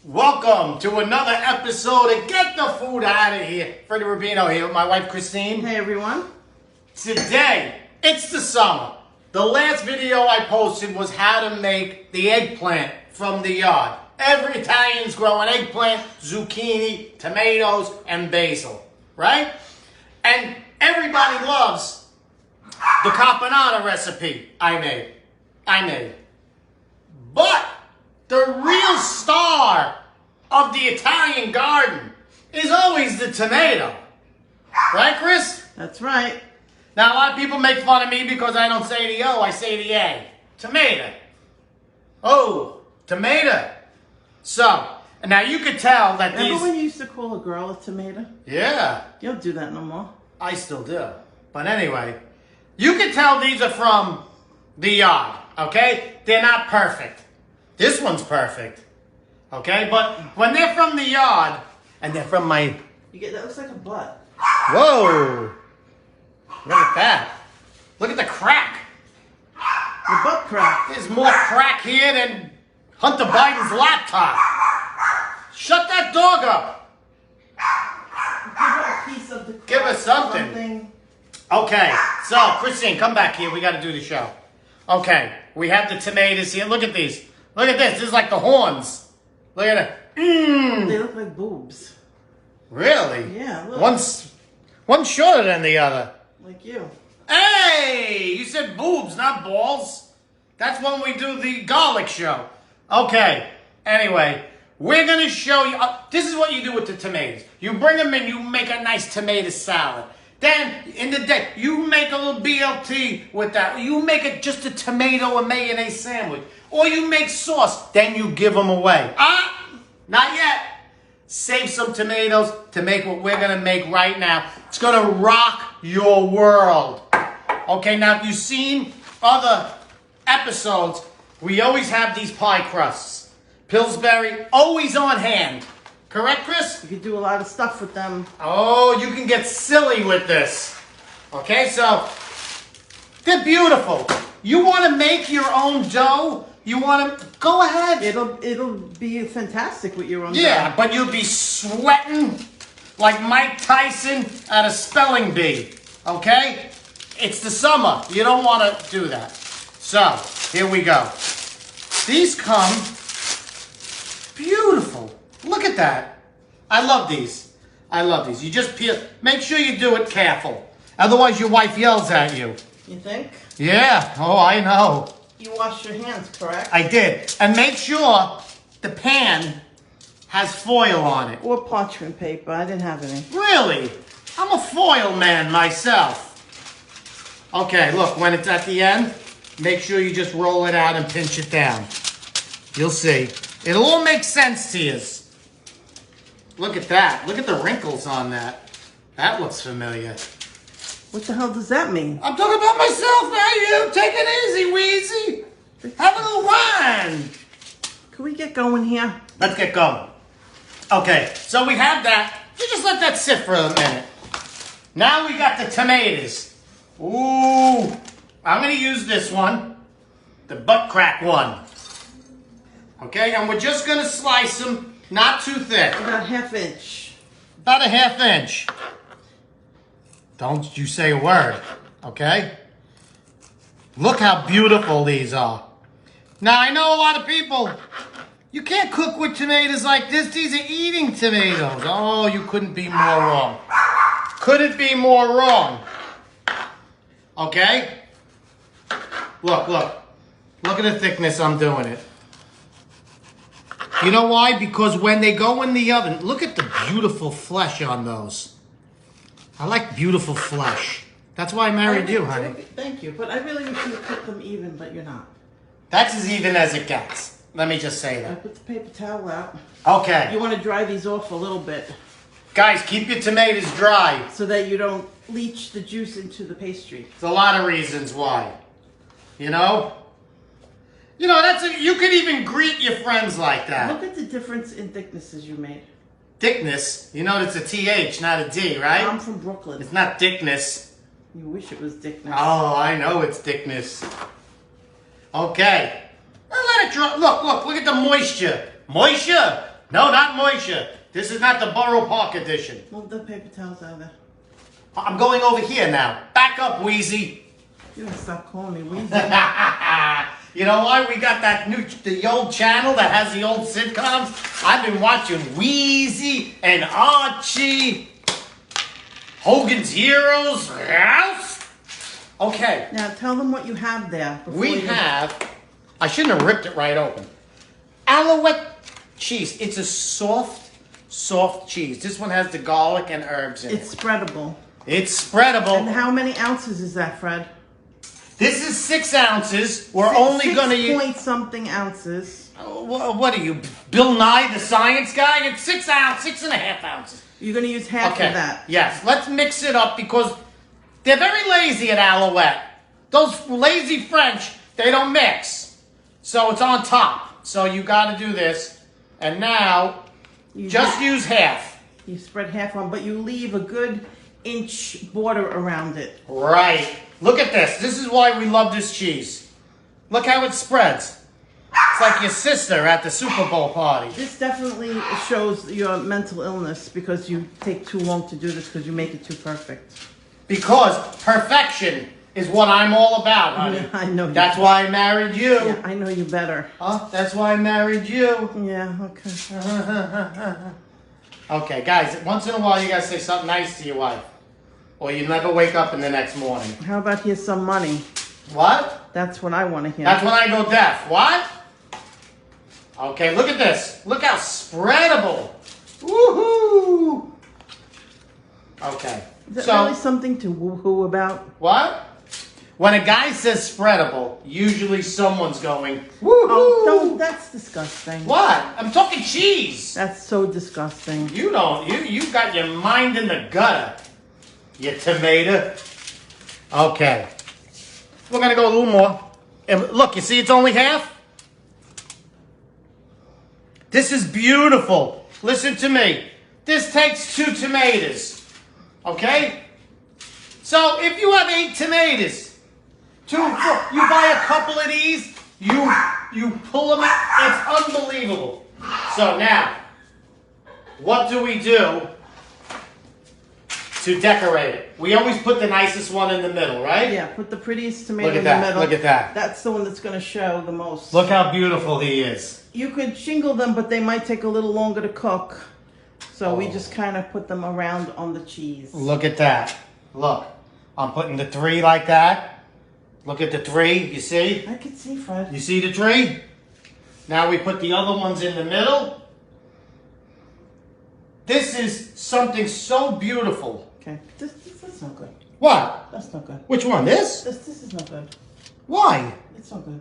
Welcome to another episode of Get the Food Out of Here. Freddie Rubino here with my wife Christine. Hey everyone. Today, it's the summer. The last video I posted was how to make the eggplant from the yard. Every Italian's growing eggplant, zucchini, tomatoes, and basil, right? And everybody loves the caponata recipe I made. But the real star of the Italian garden is always the tomato. Right, Chris? That's right. Now, a lot of people make fun of me because I don't say the O, I say the A. Tomato. Oh, tomato. So, now you could tell that Remember when you used to call a girl a tomato? Yeah. You don't do that no more. I still do. But anyway, you can tell these are from the yard, okay? They're not perfect. This one's perfect, okay? But when they're from the yard, and they're from my... That looks like a butt. Whoa! Look at that. Look at the crack. Your butt crack. There's more crack here than Hunter Biden's laptop. Shut that dog up. Give her a piece of the crack. Give her something. Okay, so Christine, come back here. We got to do the show. Okay, we have the tomatoes here. Look at these. Look at this. This is like the horns. Look at it. They look like boobs. Really? Yeah, look. One's shorter than the other. Like you. Hey! You said boobs, not balls. That's when we do the garlic show. Okay. Anyway, we're going to show you. This is what you do with the tomatoes. You bring them in. You make a nice tomato salad. Then, in the day, you make a little BLT with that. You make it just a tomato and mayonnaise sandwich. Or you make sauce. Then you give them away. Not yet. Save some tomatoes to make what we're going to make right now. It's going to rock your world. Okay, now if you've seen other episodes, we always have these pie crusts. Pillsbury, always on hand. Correct, Chris? You could do a lot of stuff with them. Oh, you can get silly with this. Okay, so they're beautiful. You want to make your own dough? You want to go ahead. It'll be fantastic with your own Yeah, dough. but you'll be sweating like Mike Tyson at a spelling bee. Okay? It's the summer. You don't want to do that. So, here we go. These come beautiful. Look at that. I love these. I love these. You just peel. Make sure you do it careful. Otherwise, your wife yells at you. You think? Yeah. Oh, I know. You washed your hands, correct? I did. And make sure the pan has foil on it. Or parchment paper. I didn't have any. Really? I'm a foil man myself. Okay, look, when it's at the end, make sure you just roll it out and pinch it down. You'll see. It'll all make sense to you. Look at that. Look at the wrinkles on that. That looks familiar. What the hell does that mean? I'm talking about myself now, you. Take it easy, Wheezy. Have a little wine. Can we get going here? Let's get going. Okay, so we have that. You just let that sit for a minute. Now we got the tomatoes. Ooh. I'm going to use this one. The butt crack one. Okay, and we're just going to slice them. Not too thick. About ½ inch. About a ½ inch. Don't you say a word, okay? Look how beautiful these are. Now, I know a lot of people, you can't cook with tomatoes like this. These are eating tomatoes. Oh, you couldn't be more wrong. Couldn't be more wrong. Okay? Look, look. Look at the thickness I'm doing it. You know why? Because when they go in the oven, look at the beautiful flesh on those. I like beautiful flesh. That's why I married you, honey. Thank you, but I really wish you would cook them even, but you're not. That's as even as it gets. Let me just say I that. put the paper towel out. Okay. You want to dry these off a little bit. Guys, keep your tomatoes dry. So that you don't leach the juice into the pastry. There's a lot of reasons why. You know? You know, you could even greet your friends like that. Look at the difference in thicknesses you made. Thickness? You know it's a TH, not a D, right? I'm from Brooklyn. It's not thickness. You wish it was thickness. Oh, I know it's thickness. Okay. Now let it dry. Look at the moisture. Moisture. No, not moisture. This is not the Borough Park edition. Move the paper towels out of there. I'm going over here now. Back up, Wheezy. You gotta stop calling me Weezy. You know why? We got the old channel that has the old sitcoms. I've been watching Wheezy and Archie, Hogan's Heroes, Rouse. Okay. Now tell them what you have there. We have, I shouldn't have ripped it right open. Alouette cheese. It's a soft cheese. This one has the garlic and herbs in it. It's spreadable. It's spreadable. And how many ounces is that, Fred? This is 6 ounces. We're only going to use... 6 point something ounces. What are you, Bill Nye, the science guy? It's 6.5 ounces. You're going to use half of that. Yes. Let's mix it up because they're very lazy at Alouette. Those lazy French, they don't mix. So it's on top. So you got to do this. And now, just use half. You spread half on, but you leave a good inch border around it. Right. Look at this. This is why we love this cheese. Look how it spreads. It's like your sister at the Super Bowl party. This definitely shows your mental illness because you take too long to do this because you make it too perfect. Because perfection is what I'm all about, honey. Yeah, I know you. That's why I married you. Yeah, I know you better. Huh? That's why I married you. Yeah, okay. Okay, guys, once in a while you gotta say something nice to your wife. Or you never wake up in the next morning. How about here's some money? What? That's what I want to hear. That's when I go deaf. What? Okay, look at this. Look how spreadable. Woohoo! Okay. Is that really something to woohoo about? What? When a guy says spreadable, usually someone's going, woohoo! Oh, don't. That's disgusting. What? I'm talking cheese. That's so disgusting. You don't. You got your mind in the gutter. You tomato. Okay. We're going to go a little more. And look, you see it's only half? This is beautiful. Listen to me. This takes 2 tomatoes. Okay? So if you have 8 tomatoes, 2, 4, you buy a couple of these, you pull them out. It's unbelievable. So now, what do we do to decorate it? We always put the nicest one in the middle, right? Yeah, put the prettiest tomato Look at in that. the middle. Look at that. That's the one that's going to show the most. Look how beautiful he is. You could shingle them, but they might take a little longer to cook. So we just kind of put them around on the cheese. Look at that. Look. I'm putting the 3 like that. Look at the 3. You see? I can see, Fred. You see the 3? Now we put the other ones in the middle. This is something so beautiful. Okay. That's not good. What? That's not good. Which one? This? This is not good. Why? It's not good.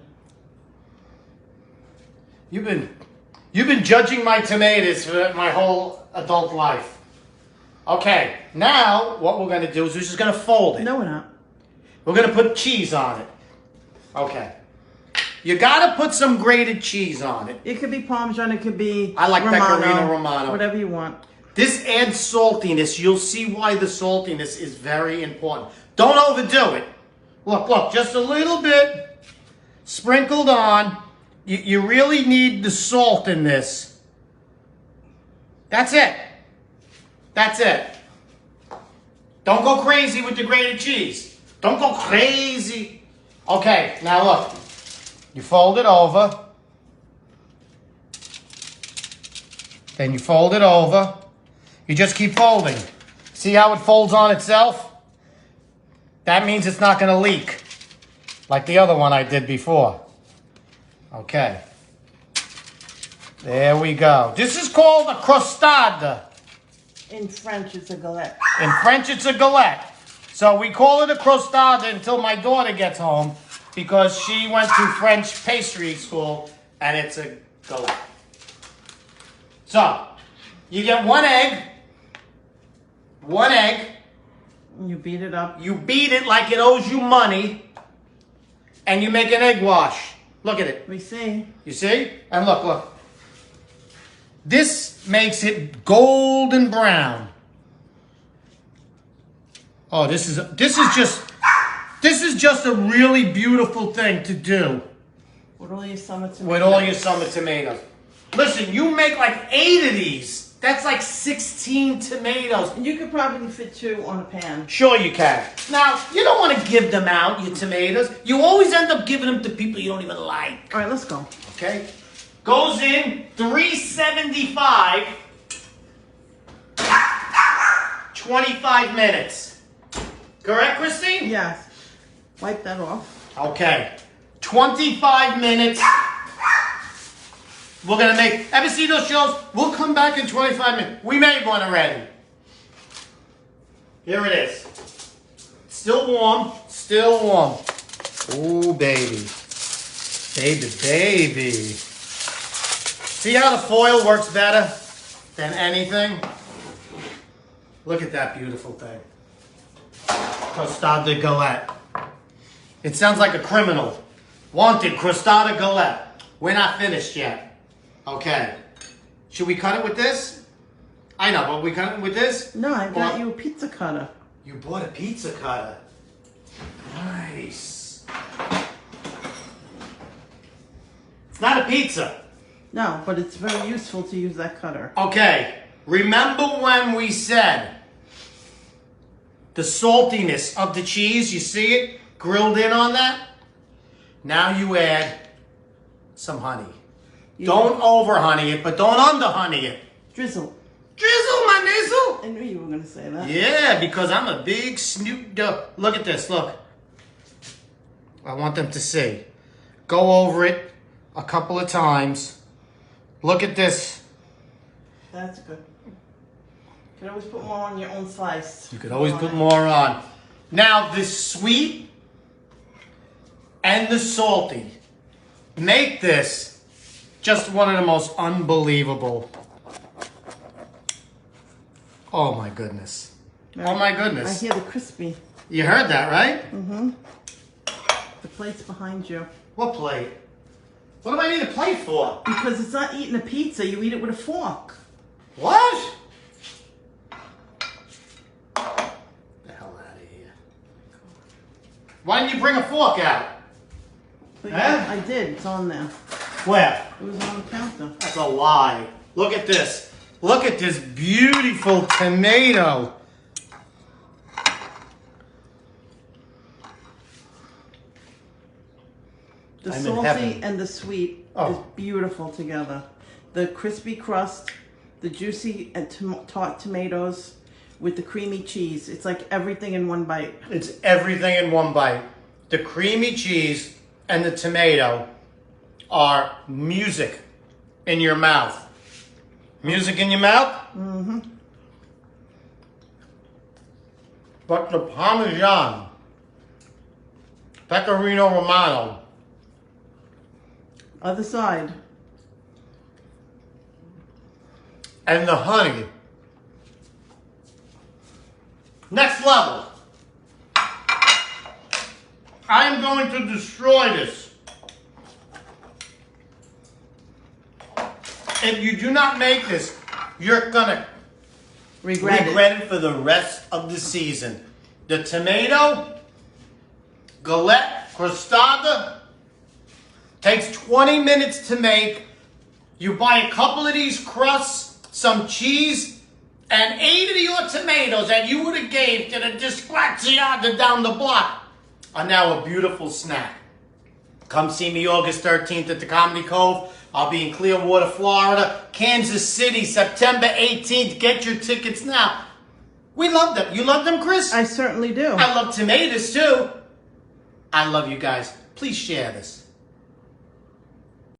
You've been judging my tomatoes for my whole adult life. Okay, now what we're going to do is we're just going to fold it. No, we're not. We're going to put cheese on it. Okay. You got to put some grated cheese on it. It could be Parmesan. It could be I like Romano, Pecorino Romano. Whatever you want. This adds saltiness. You'll see why the saltiness is very important. Don't overdo it. Look, just a little bit sprinkled on. You really need the salt in this. That's it. That's it. Don't go crazy with the grated cheese. Don't go crazy. Okay, now look. You fold it over. Then you fold it over. You just keep folding. See how it folds on itself? That means it's not going to leak. Like the other one I did before. Okay. There we go. This is called a crostata. In French, it's a galette. In French, it's a galette. So we call it a crostata until my daughter gets home because she went to French pastry school and it's a galette. So, you get 1 egg. 1 egg. You beat it up. You beat it like it owes you money. And you make an egg wash. Look at it. We see. You see? And look. This makes it golden brown. Oh, this is just a really beautiful thing to do. With all your summer tomatoes. With all your summer tomatoes. Listen, you make like 8 of these. That's like 16 tomatoes. You could probably fit 2 on a pan. Sure you can. Now, you don't want to give them out, your tomatoes. You always end up giving them to people you don't even like. All right, let's go. Okay? Goes in 375. 25 minutes. Correct, Christine? Yes. Wipe that off. Okay. 25 minutes. We're going to make... Ever see those shows? We'll come back in 25 minutes. We made one already. Here it is. Still warm. Still warm. Ooh, baby. Baby, baby. See how the foil works better than anything? Look at that beautiful thing. Crostata galette. It sounds like a criminal. Wanted crostata galette. We're not finished yet. Okay. Should we cut it with this? I know, but we cut it with this? No, I got Or- you a pizza cutter. You bought a pizza cutter. Nice. It's not a pizza. No, but it's very useful to use that cutter. Okay. Remember when we said the saltiness of the cheese? You see it grilled in on that? Now you add some honey. Don't over honey it, but don't under honey it. Drizzle. Drizzle, my nizzle. I knew you were going to say that. Yeah, because I'm a big Snoop Dogg. Look at this, look. I want them to see. Go over it a couple of times. Look at this. That's good. You can always put more on your own slice. You could always put more on. Now, the sweet and the salty make this just one of the most unbelievable. Oh my goodness. Oh my I goodness. hear the crispy. You heard that, right? Mm-hmm. The plate's behind you. What plate? What do I need a plate for? Because it's not eating a pizza, you eat it with a fork. What? The hell out of here. Why didn't you bring a fork out? But Huh? yeah, I did, it's on there. Where? It was on the counter. That's a lie. Look at this. Look at this beautiful tomato. The I'm in salty heaven. and the sweet Oh. is beautiful together. The crispy crust, the juicy and tart tomatoes with the creamy cheese. It's like everything in one bite. It's everything in one bite. The creamy cheese and the tomato are music in your mouth. Music in your mouth? Mm-hmm. But the Parmesan, Pecorino Romano, Other side. and the honey, next level. I am going to destroy this. If you do not make this, you're gonna Regret it for the rest of the season. The tomato, galette, crostata, takes 20 minutes to make. You buy a couple of these crusts, some cheese, and 8 of your tomatoes that you would have gave to the disgraziata down the block are now a beautiful snack. Come see me August 13th at the Comedy Cove. I'll be in Clearwater, Florida. Kansas City, September 18th. Get your tickets now. We love them. You love them, Chris? I certainly do. I love tomatoes, too. I love you guys. Please share this.